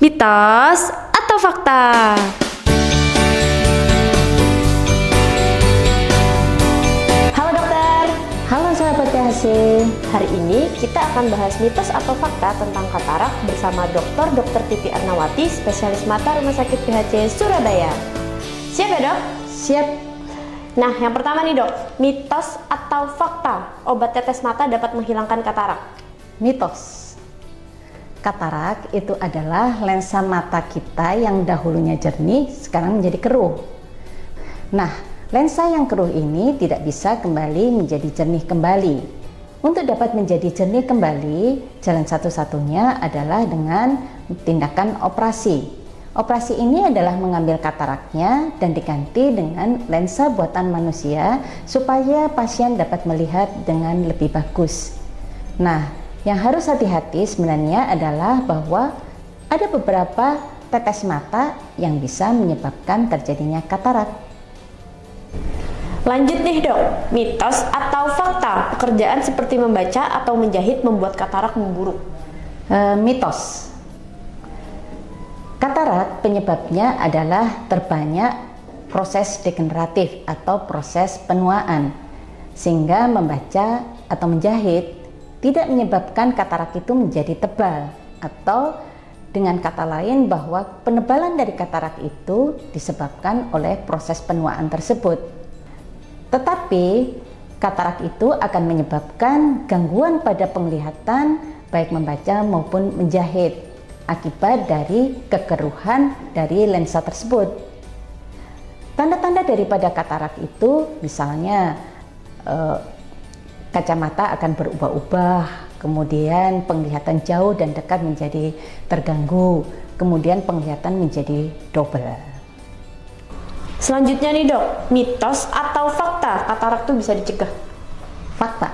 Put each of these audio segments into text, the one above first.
Mitos atau fakta? Halo dokter. Halo sahabat PHC. Hari ini kita akan bahas mitos atau fakta tentang katarak bersama Dr. Titi Ernawati, spesialis mata Rumah Sakit PHC Surabaya. Siap ya dok? Siap. Nah, yang pertama nih dok, mitos atau fakta obat tetes mata dapat menghilangkan katarak? Mitos. Katarak itu adalah lensa mata kita yang dahulunya jernih, sekarang menjadi keruh. Nah, lensa yang keruh ini tidak bisa kembali menjadi jernih kembali. Untuk dapat menjadi jernih kembali, jalan satu-satunya adalah dengan tindakan operasi. Operasi ini adalah mengambil kataraknya dan diganti dengan lensa buatan manusia supaya pasien dapat melihat dengan lebih bagus. Nah, yang harus hati-hati sebenarnya adalah bahwa ada beberapa tetes mata yang bisa menyebabkan terjadinya katarak. Lanjut nih dok, mitos atau fakta pekerjaan seperti membaca atau menjahit membuat katarak memburuk? Mitos. Katarak penyebabnya adalah terbanyak proses degeneratif atau proses penuaan, sehingga membaca atau menjahit tidak menyebabkan katarak itu menjadi tebal, atau dengan kata lain bahwa penebalan dari katarak itu disebabkan oleh proses penuaan tersebut. Tetapi katarak itu akan menyebabkan gangguan pada penglihatan baik membaca maupun menjahit akibat dari kekeruhan dari lensa tersebut. Tanda-tanda daripada katarak itu misalnya kacamata akan berubah-ubah, kemudian penglihatan jauh dan dekat menjadi terganggu, kemudian penglihatan menjadi double. Selanjutnya nih dok, mitos atau fakta katarak itu bisa dicegah? Fakta.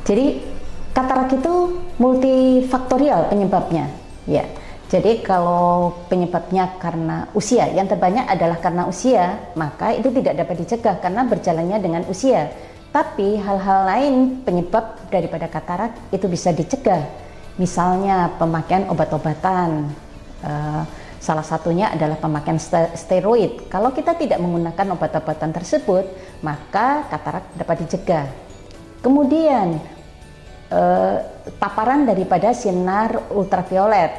Jadi katarak itu multifaktorial penyebabnya, ya. Jadi kalau penyebabnya karena usia, yang terbanyak adalah karena usia, maka itu tidak dapat dicegah karena berjalannya dengan usia. Tapi hal-hal lain penyebab daripada katarak itu bisa dicegah. Misalnya pemakaian obat-obatan, salah satunya adalah pemakaian steroid. Kalau kita tidak menggunakan obat-obatan tersebut, maka katarak dapat dicegah. Kemudian paparan daripada sinar ultraviolet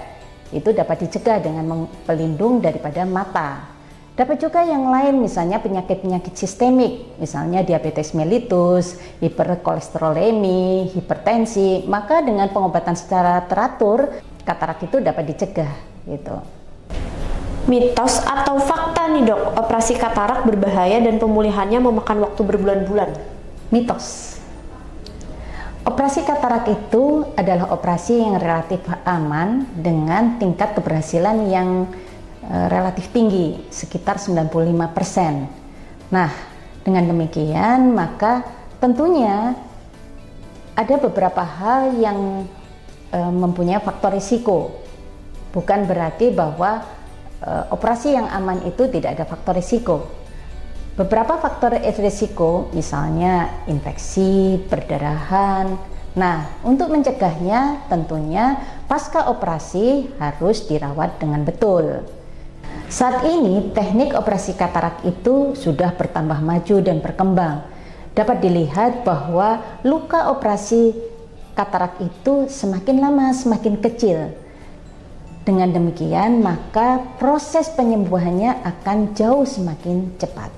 itu dapat dicegah dengan pelindung daripada mata. Dapat juga yang lain, misalnya penyakit-penyakit sistemik, misalnya diabetes mellitus, hiperkolesterolemi, hipertensi, maka dengan pengobatan secara teratur, katarak itu dapat dicegah, gitu. Mitos atau fakta nih dok, operasi katarak berbahaya dan pemulihannya memakan waktu berbulan-bulan? Mitos. Operasi katarak itu adalah operasi yang relatif aman dengan tingkat keberhasilan yang relatif tinggi, sekitar 95%. Nah, dengan demikian maka tentunya ada beberapa hal yang mempunyai faktor risiko. Bukan berarti bahwa operasi yang aman itu tidak ada faktor risiko. Beberapa faktor risiko, misalnya infeksi, perdarahan. Nah, untuk mencegahnya tentunya pasca operasi harus dirawat dengan betul. Saat ini teknik operasi katarak itu sudah bertambah maju dan berkembang. Dapat dilihat bahwa luka operasi katarak itu semakin lama semakin kecil. Dengan demikian maka proses penyembuhannya akan jauh semakin cepat.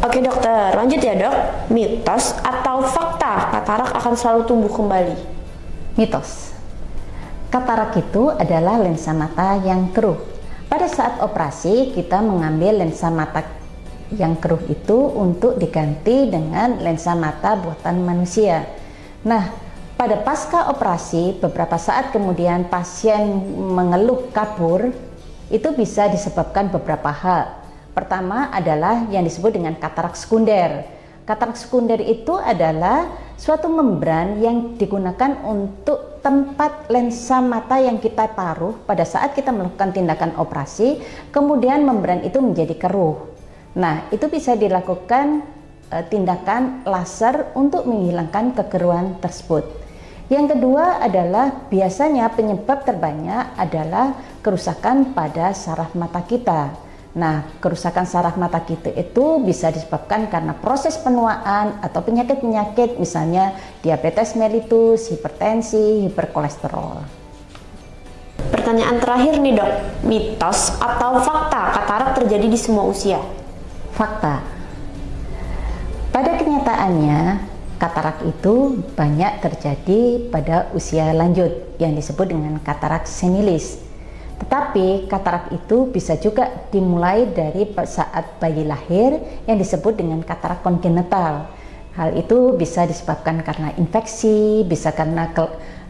Oke dokter, lanjut ya dok. Mitos atau fakta katarak akan selalu tumbuh kembali? Mitos. Katarak itu adalah lensa mata yang keruh. Pada saat operasi kita mengambil lensa mata yang keruh itu untuk diganti dengan lensa mata buatan manusia. Nah, pada pasca operasi beberapa saat kemudian pasien mengeluh kabur, itu bisa disebabkan beberapa hal. Pertama adalah yang disebut dengan katarak sekunder. Katarak sekunder itu adalah suatu membran yang digunakan untuk tempat lensa mata yang kita taruh pada saat kita melakukan tindakan operasi, kemudian membran itu menjadi keruh. Nah, itu bisa dilakukan tindakan laser untuk menghilangkan kekeruhan tersebut. Yang kedua adalah biasanya penyebab terbanyak adalah kerusakan pada saraf mata kita. Nah, kerusakan saraf mata kita itu bisa disebabkan karena proses penuaan atau penyakit-penyakit misalnya diabetes mellitus, hipertensi, hiperkolesterol. Pertanyaan terakhir nih dok, mitos atau fakta katarak terjadi di semua usia? Fakta. Pada kenyataannya, katarak itu banyak terjadi pada usia lanjut yang disebut dengan katarak senilis. Tetapi katarak itu bisa juga dimulai dari saat bayi lahir yang disebut dengan katarak kongenital. Hal itu bisa disebabkan karena infeksi, bisa karena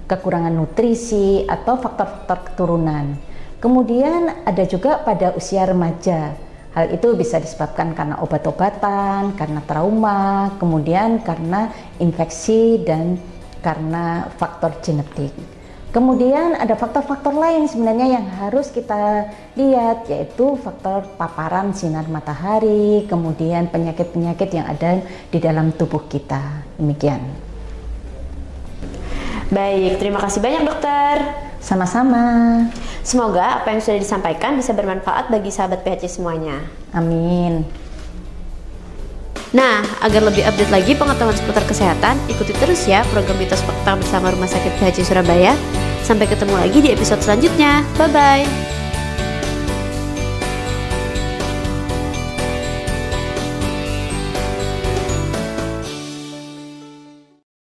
kekurangan nutrisi atau faktor-faktor keturunan. Kemudian ada juga pada usia remaja. Hal itu bisa disebabkan karena obat-obatan, karena trauma, kemudian karena infeksi dan karena faktor genetik. Kemudian ada faktor-faktor lain sebenarnya yang harus kita lihat, yaitu faktor paparan sinar matahari, kemudian penyakit-penyakit yang ada di dalam tubuh kita. Demikian. Baik, terima kasih banyak dokter. Sama-sama. Semoga apa yang sudah disampaikan bisa bermanfaat bagi sahabat PHC semuanya. Amin. Nah, agar lebih update lagi pengetahuan seputar kesehatan, ikuti terus ya program Mitos Fakta bersama Rumah Sakit PHC Surabaya. Sampai ketemu lagi di episode selanjutnya. Bye-bye.